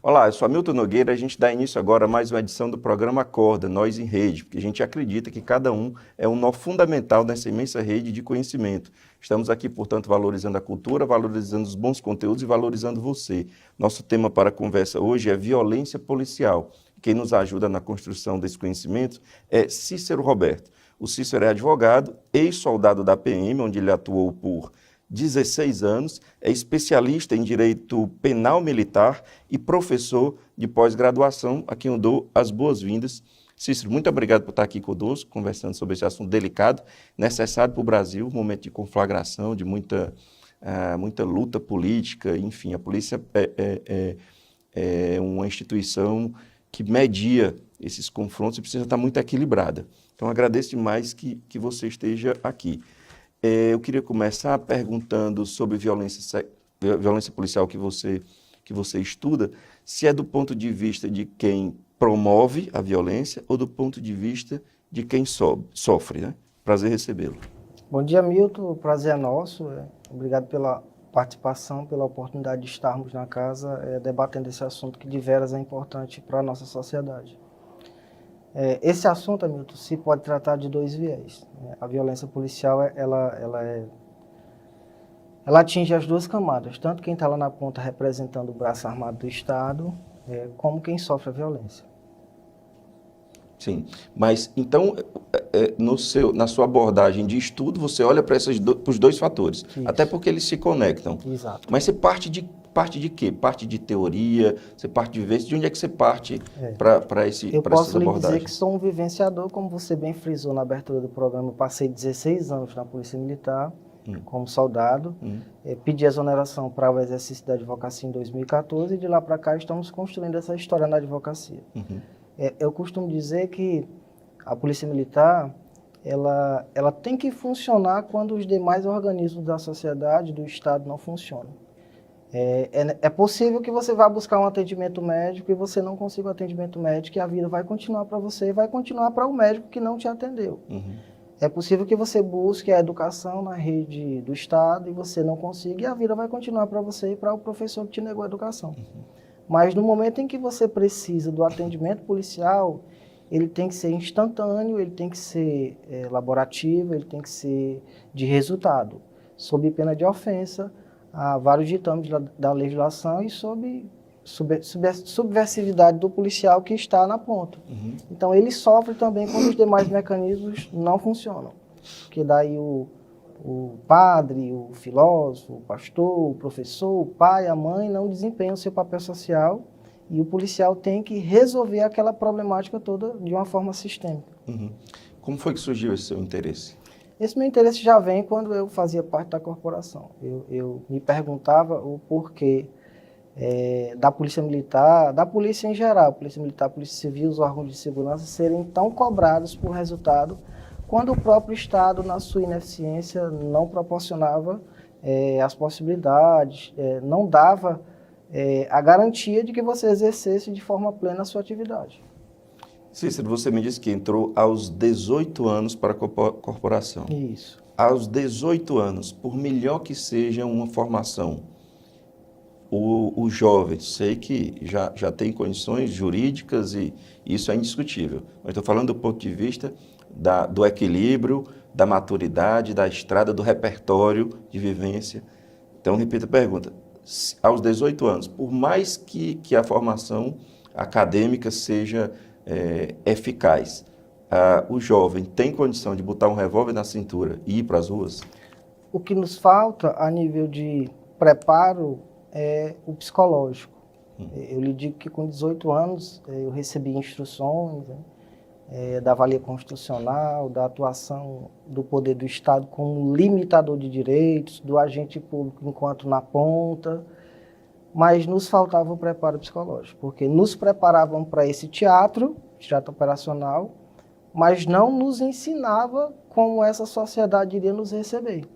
Olá, eu sou Hamilton Nogueira. A gente dá início agora a mais uma edição do programa Acorda, Nós em Rede, porque a gente acredita que cada um é um nó fundamental nessa imensa rede de conhecimento. Estamos aqui, portanto, valorizando a cultura, valorizando os bons conteúdos e valorizando você. Nosso tema para a conversa hoje é violência policial. Quem nos ajuda na construção desse conhecimento é Cícero Roberto. O Cícero é advogado, ex-soldado da PM, onde ele atuou por 16 anos, é especialista em direito penal militar e professor de pós-graduação, a quem eu dou as boas-vindas. Cícero, muito obrigado por estar aqui conosco, conversando sobre esse assunto delicado, necessário para o Brasil, um momento de conflagração, de muita luta política, enfim, a polícia é uma instituição que media esses confrontos e precisa estar muito equilibrada. Então, agradeço demais que você esteja aqui. Eu queria começar perguntando sobre violência policial que você estuda, se é do ponto de vista de quem promove a violência ou do ponto de vista de quem sofre, né? Prazer recebê-lo. Bom dia, Milton. O prazer é nosso. Obrigado pela participação, pela oportunidade de estarmos na casa debatendo esse assunto que de veras é importante para a nossa sociedade. Esse assunto, Hamilton, se pode tratar de dois viés. A violência policial, ela atinge as duas camadas, tanto quem está lá na ponta representando o braço armado do Estado, como quem sofre a violência. Sim, mas então, na sua abordagem de estudo, você olha para os dois fatores, Isso. Até porque eles se conectam. Exato. Mas você parte de quê? Parte de teoria, você parte de vivência? De onde é que você parte para essas abordagens? Eu posso lhe dizer que sou um vivenciador, como você bem frisou na abertura do programa. Eu passei 16 anos na Polícia Militar, como soldado. Pedi exoneração para o exercício da advocacia em 2014 e de lá para cá estamos construindo essa história na advocacia. Eu costumo dizer que a Polícia Militar, ela tem que funcionar quando os demais organismos da sociedade, do Estado, não funcionam. É possível que você vá buscar um atendimento médico e você não consiga um atendimento médico e a vida vai continuar para você e vai continuar para o médico que não te atendeu. É possível que você busque a educação na rede do Estado e você não consiga e a vida vai continuar para você e para o professor que te negou a educação. Mas no momento em que você precisa do atendimento policial, ele tem que ser instantâneo, ele tem que ser laborativo, ele tem que ser de resultado, sob pena de ofensa a vários ditames da legislação e sob subversividade do policial que está na ponta. Então ele sofre também quando os demais mecanismos não funcionam, porque daí o padre, o filósofo, o pastor, o professor, o pai, a mãe não desempenham o seu papel social e o policial tem que resolver aquela problemática toda de uma forma sistêmica. Como foi que surgiu esse seu interesse? Esse meu interesse já vem quando eu fazia parte da corporação. Eu me perguntava o porquê da Polícia Militar, da Polícia em geral, Polícia Militar, Polícia Civil, os órgãos de segurança serem tão cobrados por resultado quando o próprio Estado, na sua ineficiência, não proporcionava as possibilidades, não dava a garantia de que você exercesse de forma plena a sua atividade. Cícero, você me disse que entrou aos 18 anos para a corporação. Isso. Aos 18 anos, por melhor que seja uma formação, o jovem, sei que já tem condições jurídicas e isso é indiscutível, mas estou falando do ponto de vista do equilíbrio, da maturidade, da estrada, do repertório de vivência. Então, repito a pergunta, aos 18 anos, por mais que a formação acadêmica seja eficaz, o jovem tem condição de botar um revólver na cintura e ir para as ruas? O que nos falta a nível de preparo é o psicológico. Eu lhe digo que com 18 anos eu recebi instruções da valia constitucional, da atuação do poder do Estado como limitador de direitos, do agente público enquanto na ponta, mas nos faltava o preparo psicológico, porque nos preparavam para esse teatro operacional, mas não nos ensinava como essa sociedade iria nos receber.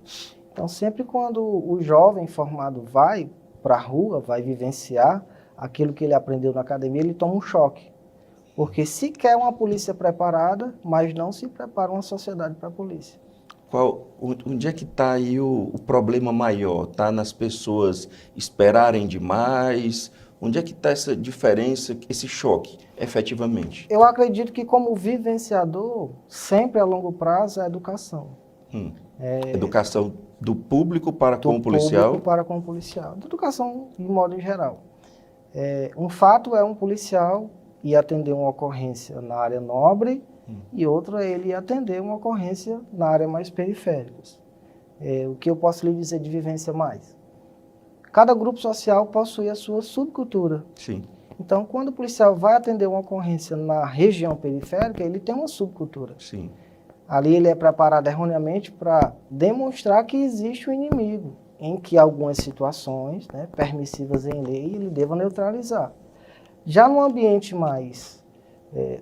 Então, sempre quando o jovem formado vai para a rua, vai vivenciar aquilo que ele aprendeu na academia, ele toma um choque. Porque se quer uma polícia preparada, mas não se prepara uma sociedade para a polícia. Onde é que está aí o problema maior? Está nas pessoas esperarem demais Onde é que está essa diferença, esse choque, efetivamente? Eu acredito que como vivenciador, sempre a longo prazo é a educação. Educação do público para com o Do policial? público para com o policial. Da educação de modo geral. Um fato é um policial ir atender uma ocorrência na área nobre e outro é ele ir atender uma ocorrência na área mais periférica. O que eu posso lhe dizer de vivência mais? Cada grupo social possui a sua subcultura. Sim. Então, quando o policial vai atender uma ocorrência na região periférica, ele tem uma subcultura. Sim. Ali ele é preparado erroneamente para demonstrar que existe um inimigo, em que algumas situações, né, permissivas em lei, ele deva neutralizar. Já no ambiente mais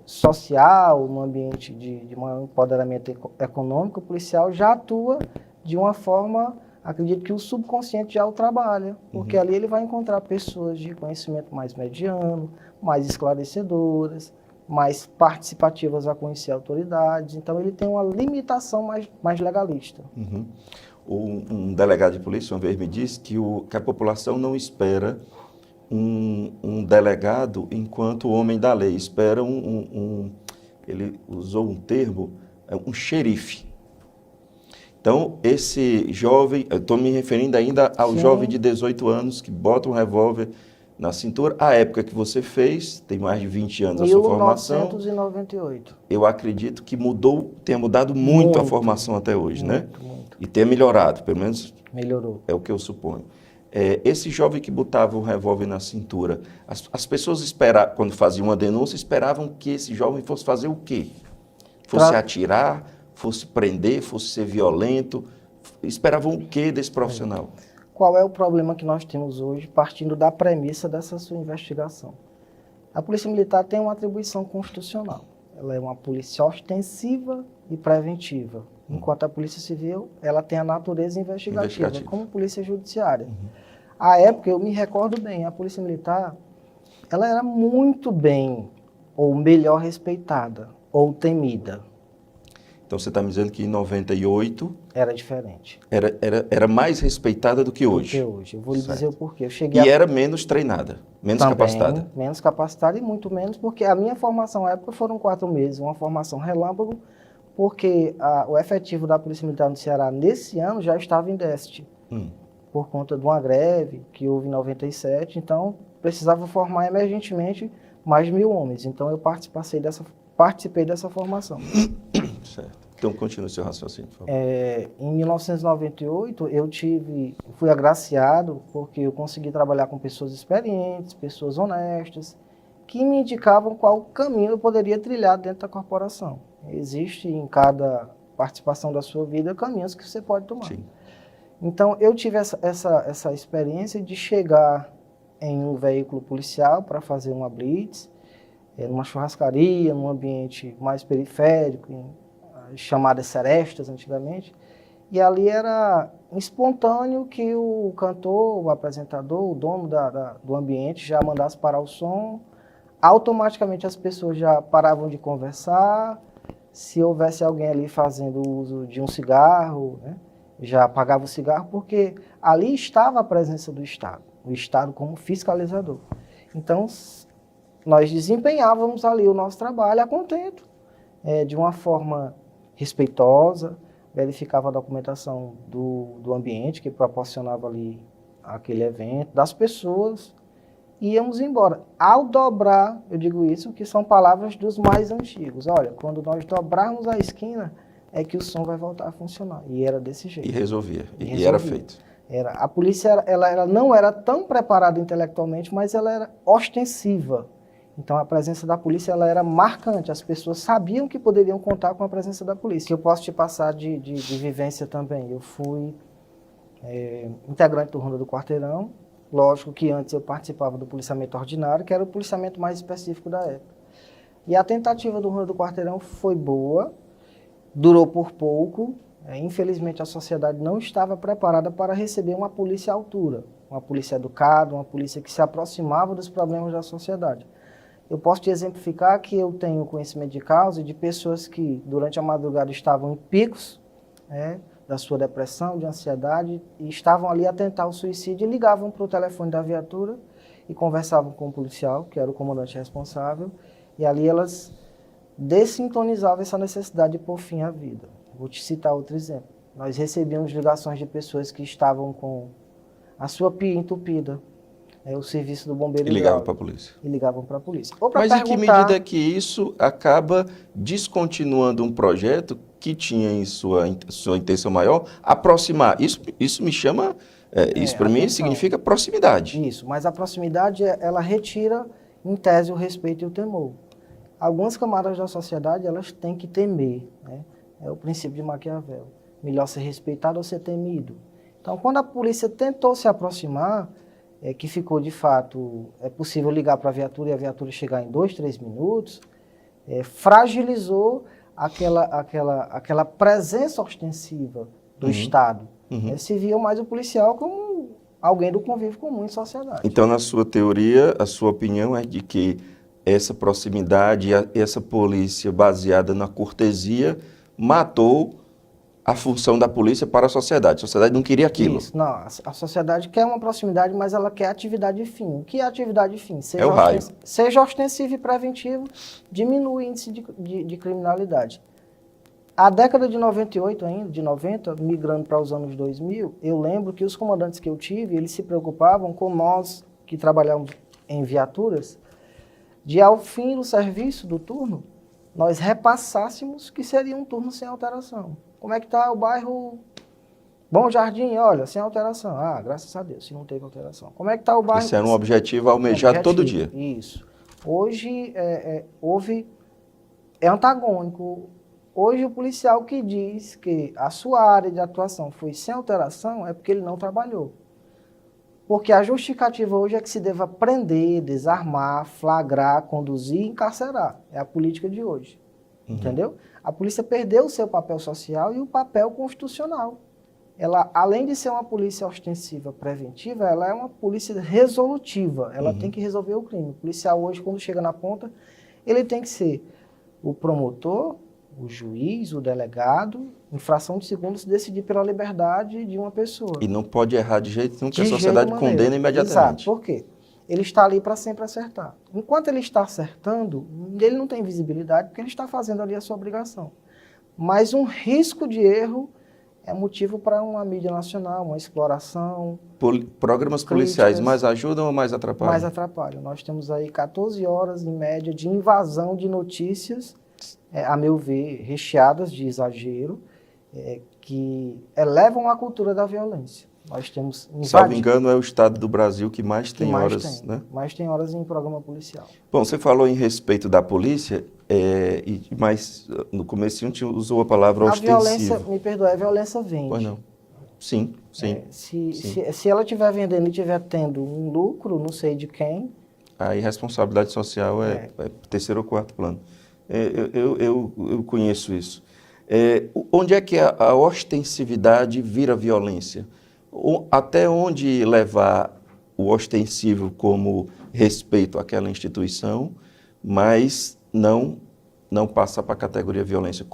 social, no ambiente de maior empoderamento econômico, o policial já atua de uma forma, acredito que o subconsciente já o trabalha, porque ali ele vai encontrar pessoas de conhecimento mais mediano, mais esclarecedoras, mais participativas a conhecer autoridades, então ele tem uma limitação mais legalista. Um delegado de polícia uma vez me disse que a população não espera um delegado enquanto homem da lei, espera ele usou um termo, um xerife. Então, esse jovem, eu estou me referindo ainda ao jovem de 18 anos que bota um revólver na cintura. A época que você fez, tem mais de 20 anos a sua formação. 1998. Eu acredito que tenha mudado muito a formação até hoje, né? Muito. E tenha melhorado, pelo menos Melhorou. é o que eu suponho. Esse jovem que botava o revólver na cintura, as pessoas esperavam, quando faziam uma denúncia, esperavam que esse jovem fosse fazer o quê? Fosse atirar, fosse prender, fosse ser violento. Esperavam o quê desse profissional? Qual é o problema que nós temos hoje, partindo da premissa dessa sua investigação? A Polícia Militar tem uma atribuição constitucional. Ela é uma polícia ostensiva e preventiva. Enquanto a Polícia Civil, ela tem a natureza investigativa. Como Polícia Judiciária. À época, eu me recordo bem, a Polícia Militar, ela era muito bem, ou melhor respeitada, ou temida. Então, você está me dizendo que em 98... Era diferente. Era mais respeitada do que hoje. Do que hoje. Eu vou lhe dizer o porquê. Era menos treinada, menos capacitada. Menos capacitada e muito menos, porque a minha formação à época foram 4 meses, uma formação relâmpago, porque o efetivo da Polícia Militar no Ceará nesse ano já estava em déficit, por conta de uma greve que houve em 97, então precisava formar emergentemente mais de 1.000 homens. Então eu participei dessa formação. Certo. Então, continue o seu raciocínio, por favor. Em 1998, fui agraciado porque eu consegui trabalhar com pessoas experientes, pessoas honestas, que me indicavam qual caminho eu poderia trilhar dentro da corporação. Existe em cada participação da sua vida caminhos que você pode tomar. Sim. Então, eu tive essa experiência de chegar em um veículo policial para fazer uma blitz, numa churrascaria, num ambiente mais periférico, chamadas serestas antigamente, e ali era espontâneo que o cantor, o apresentador, o dono do ambiente já mandasse parar o som, automaticamente as pessoas já paravam de conversar, se houvesse alguém ali fazendo uso de um cigarro, né, já apagava o cigarro, porque ali estava a presença do Estado, o Estado como fiscalizador. Então, nós desempenhávamos ali o nosso trabalho a contento, de uma forma respeitosa, verificava a documentação do ambiente que proporcionava ali aquele evento, das pessoas, e íamos embora. Ao dobrar, eu digo isso, que são palavras dos mais antigos. Olha, quando nós dobrarmos a esquina, é que o som vai voltar a funcionar. E era desse jeito. E resolvia. E era feito. A polícia ela não era tão preparada intelectualmente, mas ela era ostensiva. Então, a presença da polícia ela era marcante. As pessoas sabiam que poderiam contar com a presença da polícia. Eu posso te passar de vivência também. Eu fui integrante do Ronda do Quarteirão. Lógico que antes eu participava do policiamento ordinário, que era o policiamento mais específico da época. E a tentativa do Ronda do Quarteirão foi boa, durou por pouco. Infelizmente, a sociedade não estava preparada para receber uma polícia à altura. Uma polícia educada, uma polícia que se aproximava dos problemas da sociedade. Eu posso te exemplificar que eu tenho conhecimento de causa de pessoas que, durante a madrugada, estavam em picos da sua depressão, de ansiedade, e estavam ali a tentar o suicídio e ligavam para o telefone da viatura e conversavam com o policial, que era o comandante responsável, e ali elas dessintonizavam essa necessidade de pôr fim à vida. Vou te citar outro exemplo. Nós recebíamos ligações de pessoas que estavam com a sua pia entupida, o serviço do bombeiro E ligavam hidráulico, para a polícia. e ligavam para a polícia. Ou para Mas em que medida que isso acaba descontinuando um projeto que tinha em sua intenção maior aproximar? Isso me chama, isso para mim significa proximidade. Isso, mas a proximidade, ela retira, em tese, o respeito e o temor. Algumas camadas da sociedade, elas têm que temer, né? É o princípio de Maquiavel. Melhor ser respeitado ou ser temido. Então, quando a polícia tentou se aproximar, que ficou de fato, é possível ligar para a viatura e a viatura chegar em 2, 3 minutos, fragilizou aquela presença ostensiva do Estado. Se via mais o policial como alguém do convívio comum em sociedade. Então, na sua teoria, a sua opinião é de que essa proximidade, essa polícia baseada na cortesia, matou a função da polícia para a sociedade. A sociedade não queria aquilo. Isso, não. A sociedade quer uma proximidade, mas ela quer atividade fim. O que é atividade fim? É o raio. Seja ostensivo e preventivo, diminui o índice de criminalidade. A década de 98 ainda, de 90, migrando para os anos 2000, eu lembro que os comandantes que eu tive, eles se preocupavam com nós, que trabalhávamos em viaturas, de ao fim do serviço, do turno, nós repassássemos que seria um turno sem alteração. Como é que está o bairro Bom Jardim? Olha, sem alteração. Ah, graças a Deus, se não teve alteração. Como é que está o bairro? Esse era um objetivo almejado todo dia. Isso. Hoje é antagônico. Hoje o policial que diz que a sua área de atuação foi sem alteração é porque ele não trabalhou. Porque a justificativa hoje é que se deva prender, desarmar, flagrar, conduzir e encarcerar. É a política de hoje. Entendeu? A polícia perdeu o seu papel social e o papel constitucional. Ela, além de ser uma polícia ostensiva preventiva, ela é uma polícia resolutiva. Ela tem que resolver o crime. O policial hoje, quando chega na ponta, ele tem que ser o promotor, o juiz, o delegado, em fração de segundos, decidir pela liberdade de uma pessoa. E não pode errar de jeito nenhum, que a sociedade condena imediatamente. Exato. Por quê? Ele está ali para sempre acertar. Enquanto ele está acertando, ele não tem visibilidade, porque ele está fazendo ali a sua obrigação. Mas um risco de erro é motivo para uma mídia nacional, uma exploração. Programas policiais mais ajudam ou mais atrapalham? Mais atrapalham. Nós temos aí 14 horas, em média, de invasão de notícias, a meu ver, recheadas de exagero, que elevam a cultura da violência. Nós temos salvo engano, é o estado do Brasil que mais tem horas, né? Mais tem horas em programa policial. Bom, você falou em respeito da polícia, mas no comecinho usou a palavra ostensiva. A violência, me perdoe, a violência vende. Pois não. Sim. Se ela estiver vendendo e estiver tendo um lucro, não sei de quem... A irresponsabilidade social é terceiro ou quarto plano. Eu conheço isso. Onde é que a ostensividade vira violência? Até onde levar o ostensivo como respeito àquela instituição, mas não passar para a categoria violência?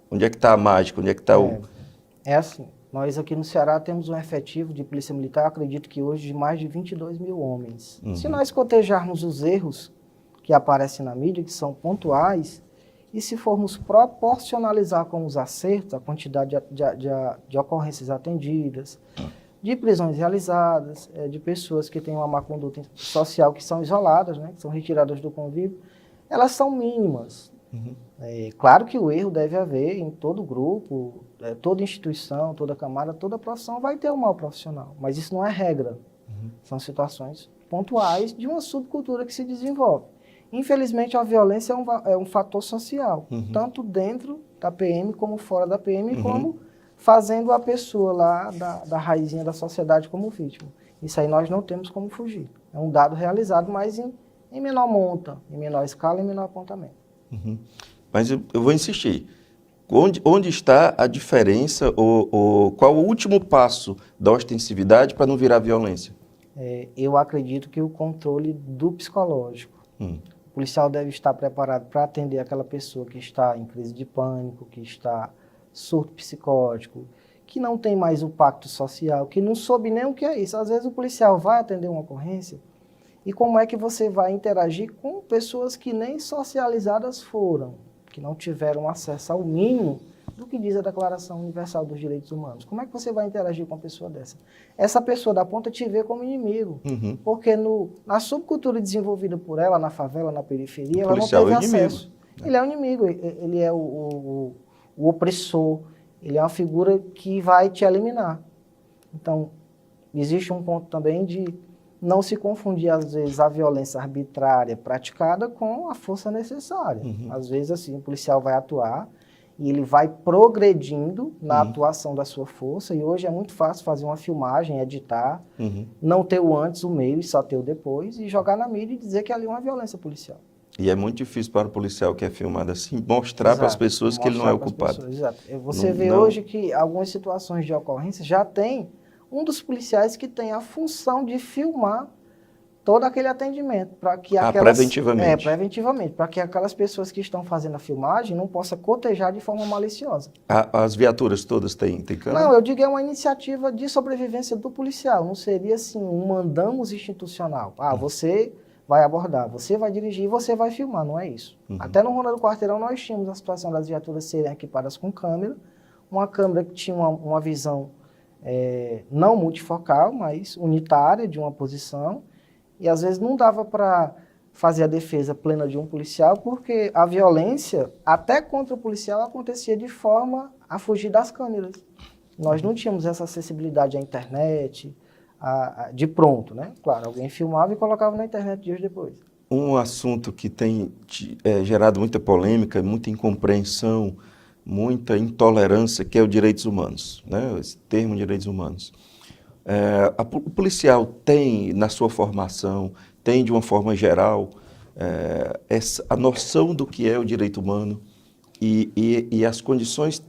Onde é que está a mágica? Onde é que está o... É assim, nós aqui no Ceará temos um efetivo de polícia militar, acredito que hoje, de mais de 22 mil homens. Se nós cotejarmos os erros que aparecem na mídia, que são pontuais, e se formos proporcionalizar com os acertos, a quantidade de ocorrências atendidas, de prisões realizadas, de pessoas que têm uma má conduta social, que são isoladas, né, que são retiradas do convívio, elas são mínimas. Claro que o erro deve haver em todo grupo, toda instituição, toda camada, toda profissão vai ter um mau profissional, mas isso não é regra. São situações pontuais de uma subcultura que se desenvolve. Infelizmente, a violência é um fator social, tanto dentro da PM como fora da PM, como fazendo a pessoa lá da raizinha da sociedade como vítima. Isso aí nós não temos como fugir. É um dado realizado, mas em menor monta, em menor escala e menor apontamento. Mas eu vou insistir. Onde está a diferença, ou qual o último passo da ostensividade para não virar violência? Eu acredito que o controle do psicológico. O policial deve estar preparado para atender aquela pessoa que está em crise de pânico, que está surto psicótico, que não tem mais o pacto social, que não soube nem o que é isso. Às vezes o policial vai atender uma ocorrência E como é que você vai interagir com pessoas que nem socializadas foram, que não tiveram acesso ao mínimo do que diz a Declaração Universal dos Direitos Humanos? Como é que você vai interagir com uma pessoa dessa? Essa pessoa da ponta te vê como inimigo, porque na subcultura desenvolvida por ela, na favela, na periferia, ela não teve acesso. Ele é o inimigo, ele é o opressor, ele é uma figura que vai te eliminar. Então, existe um ponto também de não se confundir, às vezes, a violência arbitrária praticada com a força necessária. Às vezes, assim, o policial vai atuar e ele vai progredindo na atuação da sua força, e hoje é muito fácil fazer uma filmagem, editar, não ter o antes, o meio, e só ter o depois, e jogar na mídia e dizer que ali é uma violência policial. E é muito difícil para o policial que é filmado assim mostrar para as pessoas que ele não é o culpado. Exato. Você vê hoje que algumas situações de ocorrência já tem um dos policiais que tem a função de filmar todo aquele atendimento, para que preventivamente. Preventivamente, para que aquelas pessoas que estão fazendo a filmagem não possam cotejar de forma maliciosa. As viaturas todas têm câmera? Não, eu digo é uma iniciativa de sobrevivência do policial, não seria assim um mandamos institucional. Você vai abordar, você vai dirigir e você vai filmar, não é isso. Até no Ronda do Quarteirão nós tínhamos a situação das viaturas serem equipadas com câmera, uma câmera que tinha uma visão não multifocal, mas unitária de uma posição, e às vezes não dava para fazer a defesa plena de um policial, porque a violência, até contra o policial, acontecia de forma a fugir das câmeras. Nós não tínhamos essa acessibilidade à internet, de pronto, né? Claro, alguém filmava e colocava na internet dias depois. Um assunto que tem gerado muita polêmica, muita incompreensão, muita intolerância, que é o direitos humanos, né? Esse termo direitos humanos. O policial tem, na sua formação, tem de uma forma geral, a noção do que é o direito humano e as condições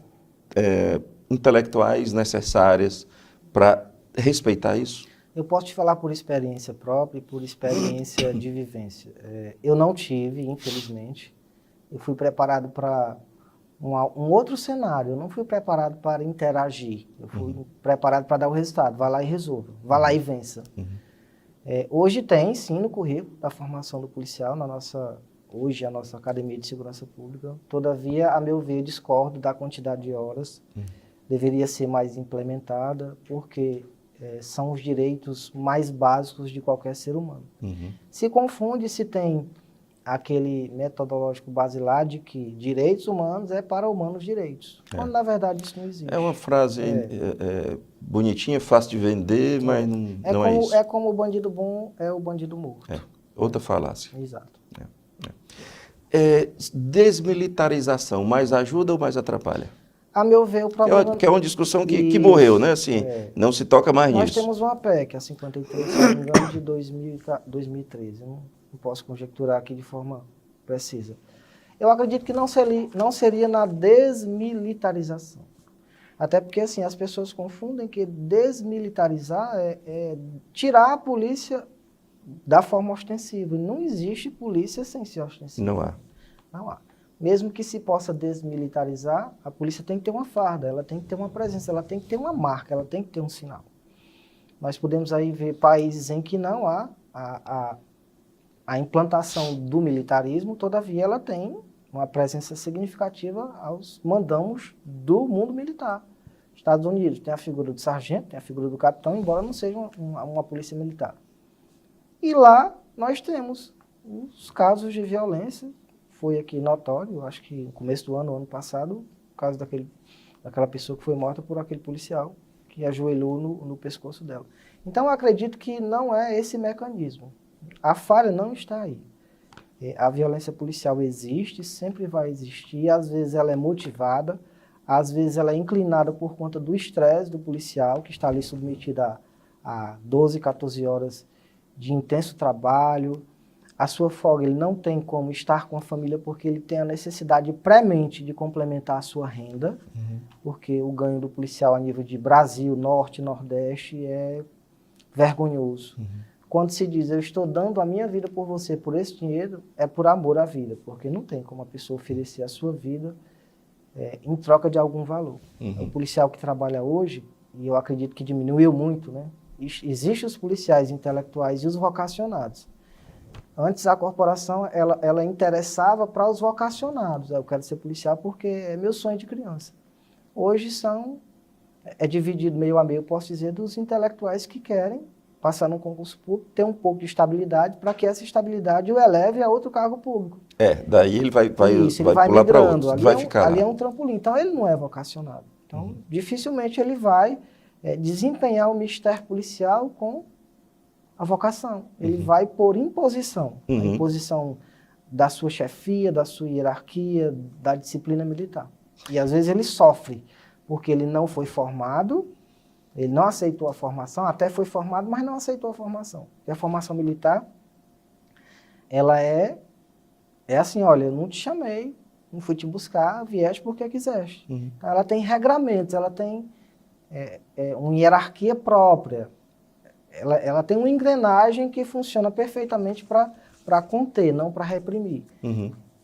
intelectuais necessárias para respeitar isso? Eu posso te falar por experiência própria e por experiência de vivência. Eu não tive, infelizmente. Eu fui preparado para um outro cenário. Eu não fui preparado para interagir. Eu fui preparado para dar o resultado. Vai lá e resolva. Vai lá e vença. Hoje tem, sim, no currículo da formação do policial, hoje a nossa Academia de Segurança Pública. Todavia, a meu ver, discordo da quantidade de horas. Deveria ser mais implementada, porque são os direitos mais básicos de qualquer ser humano. Se confunde se tem aquele metodológico basilar de que direitos humanos é para humanos direitos, quando na verdade isso não existe. É uma frase bonitinha, fácil de vender, mas não é isso. É como o bandido bom é o bandido morto. Outra falácia. Exato. Desmilitarização, mais ajuda ou mais atrapalha? A meu ver, o problema... Que é uma discussão que morreu, né? Assim, não se toca mais nisso. Nós temos uma PEC, a 53, se não me engano, de 2013. Não posso conjecturar aqui de forma precisa. Eu acredito que não seria na desmilitarização. Até porque, assim, as pessoas confundem que desmilitarizar é tirar a polícia da forma ostensiva. Não existe polícia sem ser ostensiva. Não há. Não há. Mesmo que se possa desmilitarizar, a polícia tem que ter uma farda, ela tem que ter uma presença, ela tem que ter uma marca, ela tem que ter um sinal. Nós podemos aí ver países em que não há a implantação do militarismo, todavia ela tem uma presença significativa aos mandamos do mundo militar. Estados Unidos tem a figura do sargento, tem a figura do capitão, embora não seja uma polícia militar. E lá nós temos os casos de violência. Foi aqui notório, acho que no começo do ano passado, o caso daquela pessoa que foi morta por aquele policial que ajoelhou no pescoço dela. Então, eu acredito que não é esse mecanismo. A falha não está aí. A violência policial existe, sempre vai existir, às vezes ela é motivada, às vezes ela é inclinada por conta do estresse do policial, que está ali submetido a 12, 14 horas de intenso trabalho. A sua folga, ele não tem como estar com a família porque ele tem a necessidade premente de complementar a sua renda, porque o ganho do policial a nível de Brasil, Norte, Nordeste é vergonhoso. Quando se diz, eu estou dando a minha vida por você, por esse dinheiro, é por amor à vida, porque não tem como a pessoa oferecer a sua vida em troca de algum valor. O policial que trabalha hoje, e eu acredito que diminuiu muito, né? Existem os policiais intelectuais e os vocacionados. Antes a corporação, ela interessava para os vocacionados. Eu quero ser policial porque é meu sonho de criança. Hoje é dividido meio a meio, posso dizer, dos intelectuais que querem passar num concurso público, ter um pouco de estabilidade, para que essa estabilidade o eleve a outro cargo público. Daí ele vai Isso, vai pular para migrando. outro, vai ficar Ali lá. é um trampolim. Então, ele não é vocacionado. Então, dificilmente ele vai desempenhar o ministério policial com a vocação. Ele vai por imposição. A imposição da sua chefia, da sua hierarquia, da disciplina militar. E, às vezes, ele sofre, porque ele não foi formado, ele não aceitou a formação, até foi formado, mas não aceitou a formação. E a formação militar, ela é assim, olha, eu não te chamei, não fui te buscar, vieste porque quiseste. Então, ela tem regramentos, ela tem uma hierarquia própria. Ela tem uma engrenagem que funciona perfeitamente para conter, não para reprimir.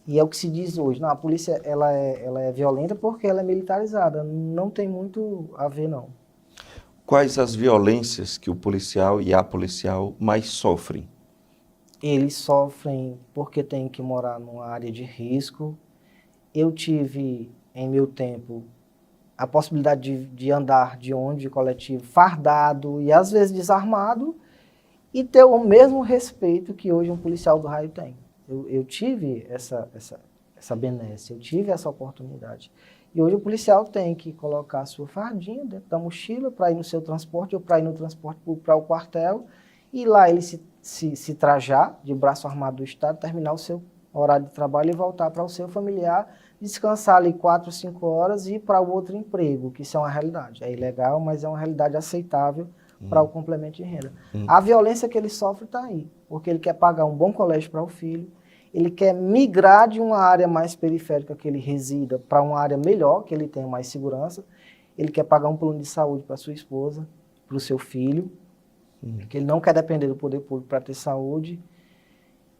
E é o que se diz hoje. Não, a polícia ela é violenta porque ela é militarizada. Não tem muito a ver, não. Quais as violências que o policial e a policial mais sofrem? Eles sofrem porque têm que morar numa área de risco. Eu tive, em meu tempo, a possibilidade de andar de ônibus de coletivo fardado e, às vezes, desarmado e ter o mesmo respeito que hoje um policial do raio tem. Eu tive essa benesse, eu tive essa oportunidade. E hoje o policial tem que colocar a sua fardinha dentro da mochila para ir no seu transporte ou para ir no transporte para o quartel e lá ele se trajar de braço armado do Estado, terminar o seu horário de trabalho e voltar para o seu familiar, descansar ali 4 ou 5 horas e ir para o outro emprego, que isso é uma realidade. É ilegal, mas é uma realidade aceitável para o complemento de renda. A violência que ele sofre está aí, porque ele quer pagar um bom colégio para o filho, ele quer migrar de uma área mais periférica que ele resida para uma área melhor, que ele tenha mais segurança, ele quer pagar um plano de saúde para sua esposa, para o seu filho, que ele não quer depender do poder público para ter saúde,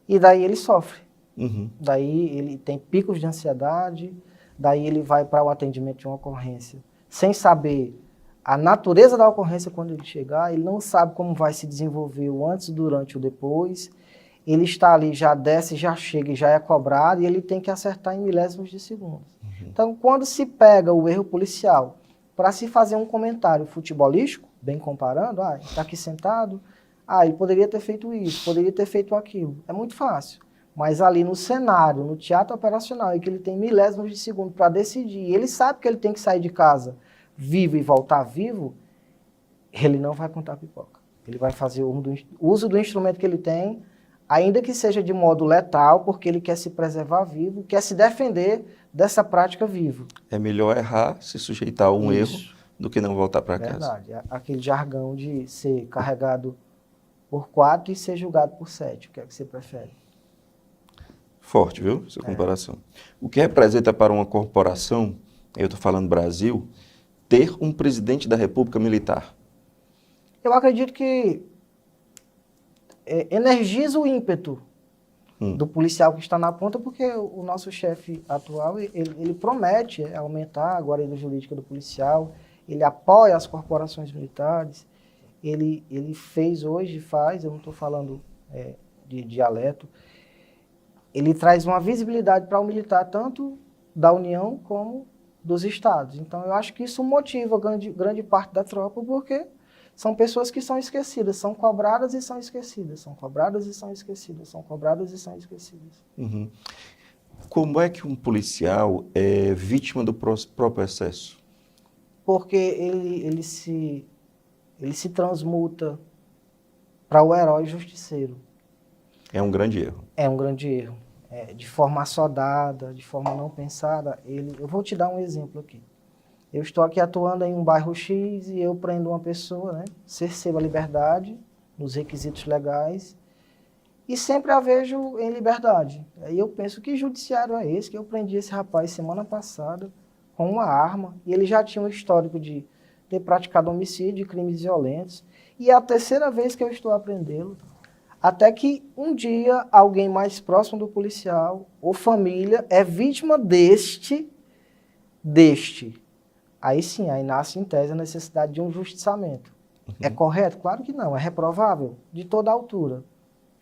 e daí ele sofre. Daí ele tem picos de ansiedade, daí ele vai para o atendimento de uma ocorrência sem saber a natureza da ocorrência quando ele chegar, ele não sabe como vai se desenvolver o antes, o durante e o depois, ele está ali, já desce, já chega e já é cobrado, e ele tem que acertar em milésimos de segundos. Então, quando se pega o erro policial para se fazer um comentário futebolístico, bem comparando, está aqui sentado, ele poderia ter feito isso, poderia ter feito aquilo, é muito fácil. Mas ali no cenário, no teatro operacional, em que ele tem milésimos de segundo para decidir, e ele sabe que ele tem que sair de casa vivo e voltar vivo, ele não vai contar pipoca. Ele vai fazer uso do instrumento que ele tem, ainda que seja de modo letal, porque ele quer se preservar vivo, quer se defender dessa prática vivo. É melhor errar, se sujeitar a um erro, do que não voltar para casa. Verdade. Aquele jargão de ser carregado por 4 e ser julgado por 7. O que é que você prefere? Forte, viu? Essa comparação. O que representa para uma corporação, eu estou falando Brasil, ter um presidente da República militar? Eu acredito que energiza o ímpeto do policial que está na ponta, porque o nosso chefe atual, ele promete aumentar a guarida jurídica do policial, ele apoia as corporações militares, ele fez hoje, eu não estou falando de dialeto, ele traz uma visibilidade para o militar, tanto da União como dos estados. Então, eu acho que isso motiva grande parte da tropa, porque são pessoas que são esquecidas, são cobradas e são esquecidas, são cobradas e são esquecidas, são cobradas e são esquecidas. Como é que um policial é vítima do próprio excesso? Porque ele se transmuta para o herói justiceiro. É um grande erro. É um grande erro. De forma assodada, de forma não pensada. Eu vou te dar um exemplo aqui. Eu estou aqui atuando em um bairro X e eu prendo uma pessoa, né? Cerceio a liberdade, nos requisitos legais, e sempre a vejo em liberdade. Aí eu penso, que judiciário é esse? Que eu prendi esse rapaz semana passada com uma arma, e ele já tinha um histórico de ter praticado homicídio e crimes violentos, e é a terceira vez que eu estou a prendê-lo. Até que um dia alguém mais próximo do policial ou família é vítima deste. Aí sim, aí nasce em tese a necessidade de um justiçamento. É correto? Claro que não, é reprovável, de toda altura.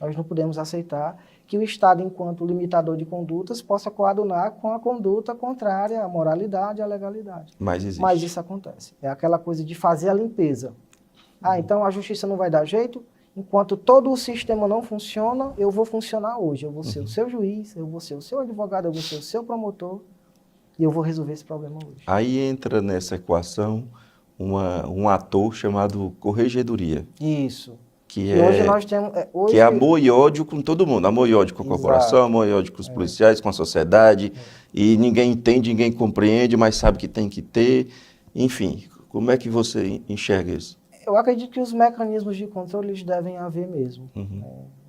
Nós não podemos aceitar que o Estado, enquanto limitador de condutas, possa coadunar com a conduta contrária à moralidade e à legalidade. Mas existe. Mas isso acontece. É aquela coisa de fazer a limpeza. Então a justiça não vai dar jeito? Enquanto todo o sistema não funciona, eu vou funcionar hoje. Eu vou ser o seu juiz, eu vou ser o seu advogado, eu vou ser o seu promotor e eu vou resolver esse problema hoje. Aí entra nessa equação um ator chamado corregedoria. Isso. Que hoje nós temos... que é amor e ódio com todo mundo. Amor e ódio com a corporação, amor e ódio com os policiais, com a sociedade. E ninguém entende, ninguém compreende, mas sabe que tem que ter. Enfim, como é que você enxerga isso? Eu acredito que os mecanismos de controle eles devem haver mesmo.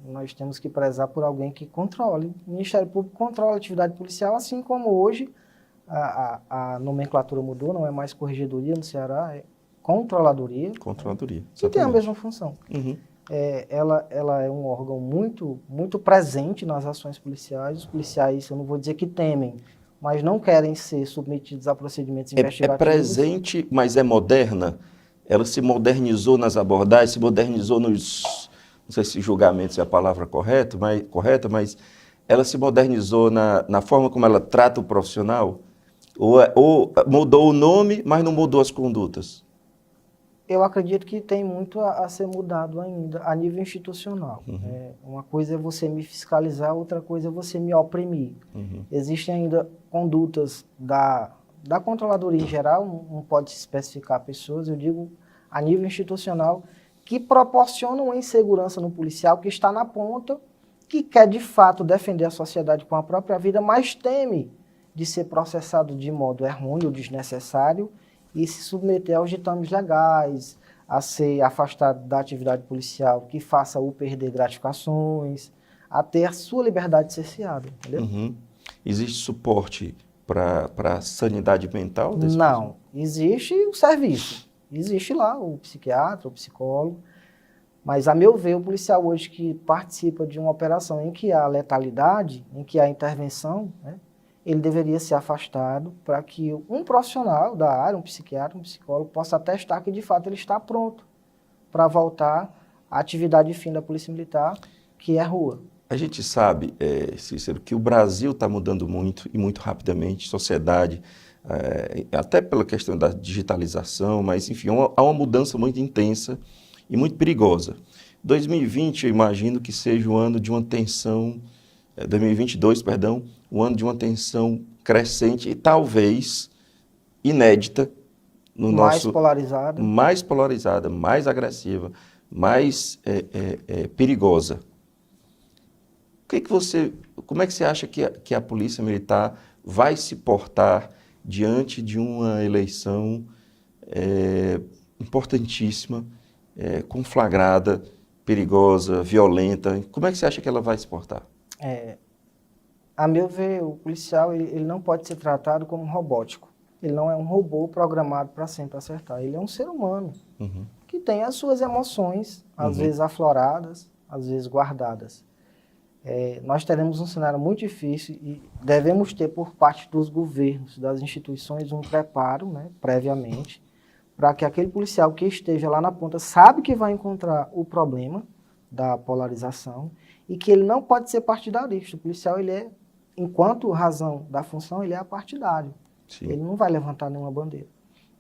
Nós temos que prezar por alguém que controle. O Ministério Público controla a atividade policial, assim como hoje a nomenclatura mudou, não é mais corregedoria no Ceará, é controladoria. Controladoria. Que tem a mesma função. Ela é um órgão muito presente nas ações policiais. Os policiais, eu não vou dizer que temem, mas não querem ser submetidos a procedimentos investigativos. É presente, mas é moderna? Ela se modernizou nas abordagens, se modernizou nos, não sei se julgamentos é a palavra correta, mas ela se modernizou na forma como ela trata o profissional? Ou mudou o nome, mas não mudou as condutas? Eu acredito que tem muito a ser mudado ainda, a nível institucional. Uma coisa é você me fiscalizar, outra coisa é você me oprimir. Existem ainda condutas da controladoria em geral, não pode se especificar pessoas, eu digo a nível institucional, que proporcionam insegurança no policial que está na ponta, que quer de fato defender a sociedade com a própria vida, mas teme de ser processado de modo errôneo, desnecessário, e se submeter aos ditames legais, a ser afastado da atividade policial, que faça-o perder gratificações, a ter a sua liberdade cerceada, entendeu? Existe suporte para a sanidade mental desse Não, existe o serviço, existe lá o psiquiatra, o psicólogo, mas a meu ver o policial hoje que participa de uma operação em que há letalidade, em que há intervenção, né, ele deveria ser afastado para que um profissional da área, um psiquiatra, um psicólogo, possa atestar que de fato ele está pronto para voltar à atividade fim da Polícia Militar, que é rua. A gente sabe, Cícero, que o Brasil está mudando muito e muito rapidamente, sociedade, até pela questão da digitalização, mas enfim, há uma mudança muito intensa e muito perigosa. 2020, eu imagino que seja o ano de uma tensão, 2022, perdão, um ano de uma tensão crescente e talvez inédita no nosso... Mais polarizada, mais agressiva, mais perigosa. Como é que você acha que a Polícia Militar vai se portar diante de uma eleição importantíssima, conflagrada, perigosa, violenta? Como é que você acha que ela vai se portar? A meu ver, o policial ele não pode ser tratado como robótico. Ele não é um robô programado para sempre acertar. Ele é um ser humano que tem as suas emoções, às vezes afloradas, às vezes guardadas. Nós teremos um cenário muito difícil e devemos ter por parte dos governos, das instituições, um preparo, né, previamente, para que aquele policial que esteja lá na ponta sabe que vai encontrar o problema da polarização e que ele não pode ser partidarista. O policial, ele enquanto razão da função, ele é apartidário. Sim. Ele não vai levantar nenhuma bandeira.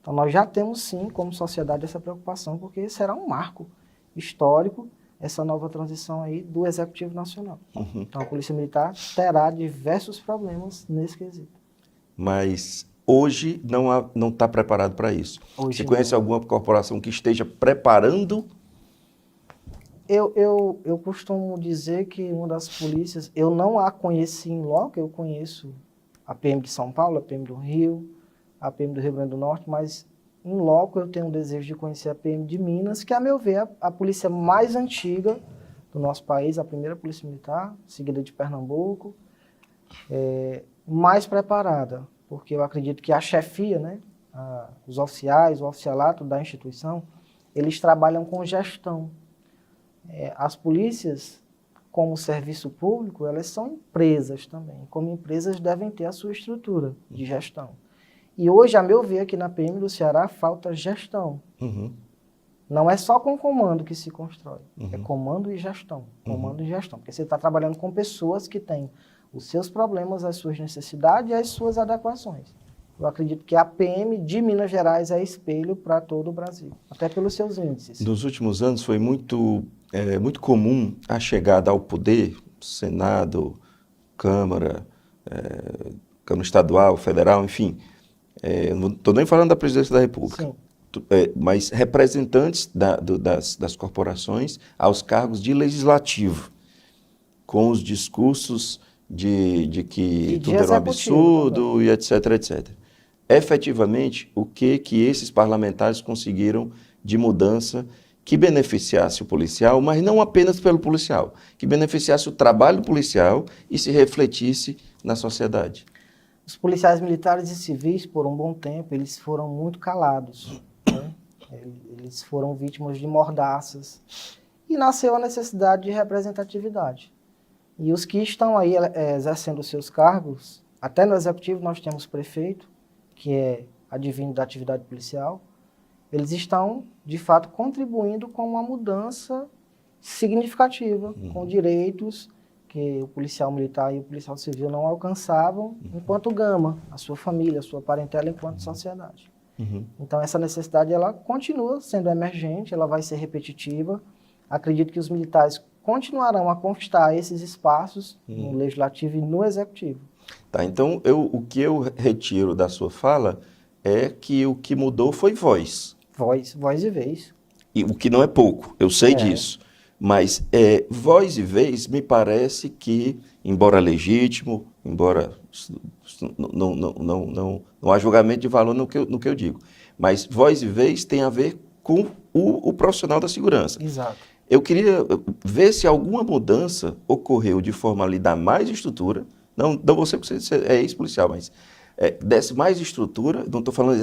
Então nós já temos sim, como sociedade, essa preocupação, porque será um marco histórico essa nova transição aí do Executivo Nacional. Então a Polícia Militar terá diversos problemas nesse quesito. Mas hoje não está preparado para isso. Você conhece alguma corporação que esteja preparando? Eu costumo dizer que uma das polícias, eu não a conheci em loco, eu conheço a PM de São Paulo, a PM do Rio, a PM do Rio Grande do Norte, mas em loco eu tenho um desejo de conhecer a PM de Minas, que a meu ver a polícia mais antiga do nosso país, a primeira Polícia Militar, seguida de Pernambuco, mais preparada, porque eu acredito que a chefia, né, os oficiais, o oficialato da instituição, eles trabalham com gestão. As polícias, como serviço público, elas são empresas também. Como empresas devem ter a sua estrutura de gestão. E hoje, a meu ver, aqui na PM do Ceará, falta gestão. Não é só com comando que se constrói, é comando e gestão. Comando e gestão, porque você está trabalhando com pessoas que têm os seus problemas, as suas necessidades e as suas adequações. Eu acredito que a PM de Minas Gerais é espelho para todo o Brasil, até pelos seus índices. Nos últimos anos foi muito comum a chegada ao poder, Senado, Câmara, Câmara Estadual, Federal, enfim. Não estou nem falando da Presidência da República. Sim. Mas representantes das corporações aos cargos de legislativo, com os discursos de que tudo era um absurdo também. E etc, etc. Efetivamente, o que esses parlamentares conseguiram de mudança que beneficiasse o policial, mas não apenas pelo policial, que beneficiasse o trabalho policial e se refletisse na sociedade? Os policiais militares e civis, por um bom tempo, eles foram muito calados. Né? Eles foram vítimas de mordaças. E nasceu a necessidade de representatividade. E os que estão aí exercendo os seus cargos, até no Executivo nós temos prefeito, que é advindo da atividade policial, eles estão, de fato, contribuindo com uma mudança significativa, com direitos que o policial militar e o policial civil não alcançavam enquanto gama, a sua família, a sua parentela enquanto sociedade. Então essa necessidade ela continua sendo emergente, ela vai ser repetitiva. Acredito que os militares continuarão a conquistar esses espaços no Legislativo e no Executivo. Tá, então o que eu retiro da sua fala é que o que mudou foi voz. Voz e vez. E o que não é pouco, eu sei disso. Mas voz e vez me parece que, embora legítimo, embora não há julgamento de valor no que eu digo, mas voz e vez tem a ver com o profissional da segurança. Exato. Eu queria ver se alguma mudança ocorreu de forma a lhe dar mais estrutura, não você porque você é ex-policial, mas desse mais estrutura, não estou falando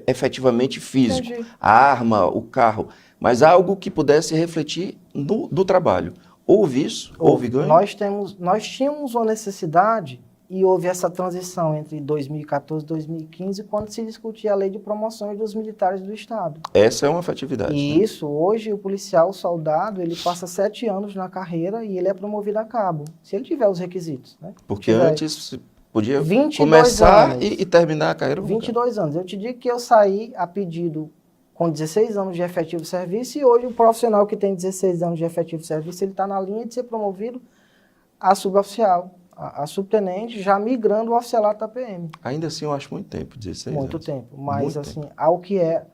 efetivamente físico, Entendi. A arma, o carro, mas algo que pudesse refletir no trabalho. Houve isso? Houve ganho? Nós tínhamos uma necessidade e houve essa transição entre 2014 e 2015, quando se discutia a lei de promoções dos militares do Estado. Essa é uma afetividade. E isso, hoje, o policial, o soldado, ele passa 7 anos na carreira e ele é promovido a cabo, se ele tiver os requisitos. Né? Porque antes podia começar e terminar a carreira. 22 anos. Eu te digo que eu saí a pedido com 16 anos de efetivo serviço e hoje o profissional que tem 16 anos de efetivo serviço, ele está na linha de ser promovido a suboficial, a subtenente, já migrando o oficialato da PM. Ainda assim, eu acho muito tempo, 16 anos. Muito tempo, mas muito assim, tempo. ao que é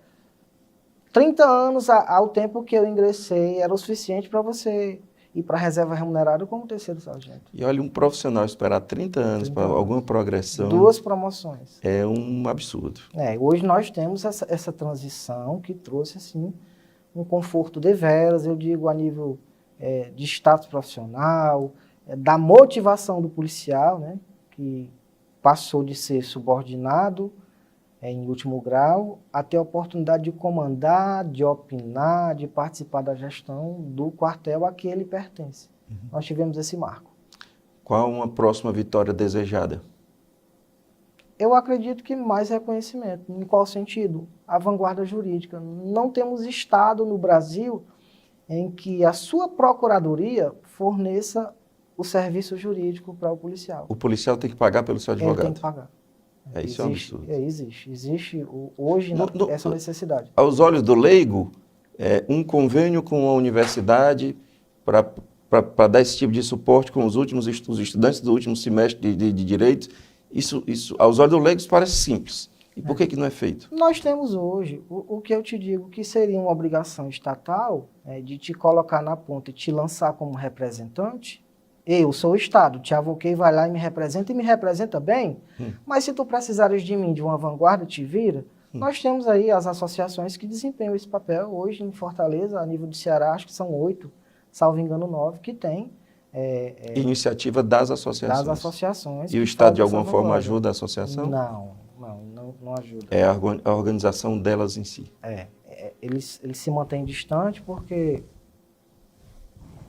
30 anos ao tempo que eu ingressei, era o suficiente para você ir para a reserva remunerada como terceiro sargento. E olha, um profissional esperar 30 anos para alguma progressão... 2 promoções. É um absurdo. Hoje nós temos essa transição que trouxe, assim, um conforto deveras, eu digo, a nível de status profissional, da motivação do policial, né, que passou de ser subordinado em último grau, a ter a oportunidade de comandar, de opinar, de participar da gestão do quartel a que ele pertence. Nós tivemos esse marco. Qual uma próxima vitória desejada? Eu acredito que mais reconhecimento. Em qual sentido? A vanguarda jurídica. Não temos Estado no Brasil em que a sua procuradoria forneça o serviço jurídico para o policial. O policial tem que pagar pelo seu advogado? Ele tem que pagar. Isso é um absurdo. Existe hoje essa necessidade. Aos olhos do leigo, um convênio com a universidade para dar esse tipo de suporte com os estudantes do último semestre de direito, isso aos olhos do leigo parece simples. E por que não é feito? Nós temos hoje, o que eu te digo que seria uma obrigação estatal de te colocar na ponta e te lançar como representante. Eu sou o Estado, te avoquei, vai lá e me representa bem, mas se tu precisares de mim, de uma vanguarda, te vira. Nós temos aí as associações que desempenham esse papel hoje em Fortaleza, a nível de Ceará, acho que são 8, salvo engano 9, que tem. Iniciativa das associações. Das associações. E o Estado de alguma forma ajuda a associação? Não ajuda. É a organização delas em si. Eles se mantêm distantes porque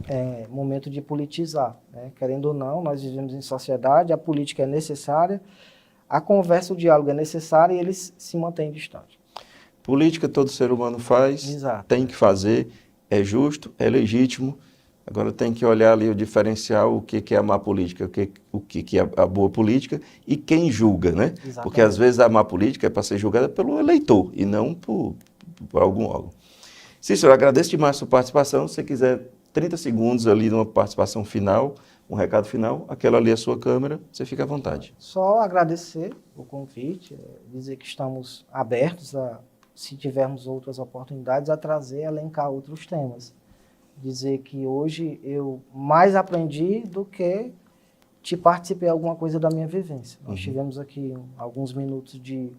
é momento de politizar, né? Querendo ou não, nós vivemos em sociedade, a política é necessária, a conversa, o diálogo é necessário e eles se mantêm distantes. Política todo ser humano faz, Exato. tem que fazer, é justo, é legítimo. Agora tem que olhar ali o diferencial, o que é a má política, o que é a boa política e quem julga, né? Exatamente. Porque às vezes a má política é para ser julgada pelo eleitor e não por algum órgão. Cícero, eu agradeço demais a sua participação. Se você quiser 30 segundos ali numa participação final, um recado final, aquela ali é a sua câmera, você fica à vontade. Só agradecer o convite, dizer que estamos abertos a, se tivermos outras oportunidades, a trazer, elencar outros temas. Dizer que hoje eu mais aprendi do que te participei de alguma coisa da minha vivência. Nós tivemos aqui alguns minutos de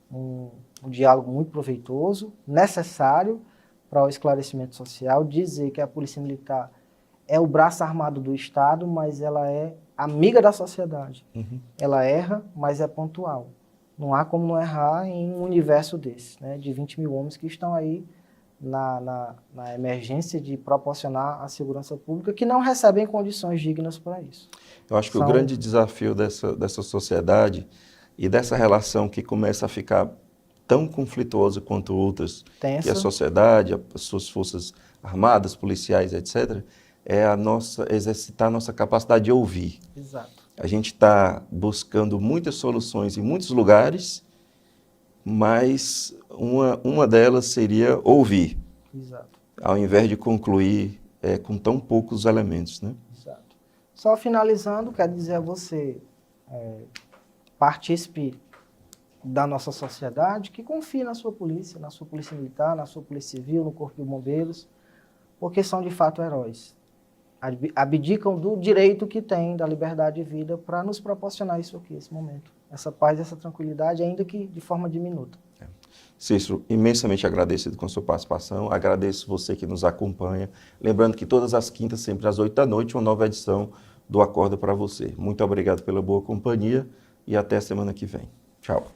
um diálogo muito proveitoso, necessário para o esclarecimento social, dizer que a Polícia Militar é o braço armado do Estado, mas ela é amiga da sociedade. Ela erra, mas é pontual. Não há como não errar em um universo desse, né, de 20 mil homens que estão aí na emergência de proporcionar a segurança pública, que não recebem condições dignas para isso. Eu acho que o grande desafio dessa sociedade e dessa relação que começa a ficar tão conflituosa quanto outras, que a sociedade, as suas forças armadas, policiais, etc., é exercitar a nossa capacidade de ouvir. Exato. A gente está buscando muitas soluções em muitos lugares, mas uma delas seria ouvir. Exato. Ao invés de concluir com tão poucos elementos, né? Exato. Só finalizando, quero dizer a você, participe da nossa sociedade, que confie na sua polícia militar, na sua polícia civil, no corpo de bombeiros, porque são de fato heróis. Abdicam do direito que têm da liberdade de vida para nos proporcionar isso aqui, esse momento. Essa paz, essa tranquilidade, ainda que de forma diminuta. Cícero, imensamente agradecido com a sua participação, agradeço você que nos acompanha. Lembrando que todas as quintas, sempre às 8 da noite, uma nova edição do Acorda para você. Muito obrigado pela boa companhia e até a semana que vem. Tchau.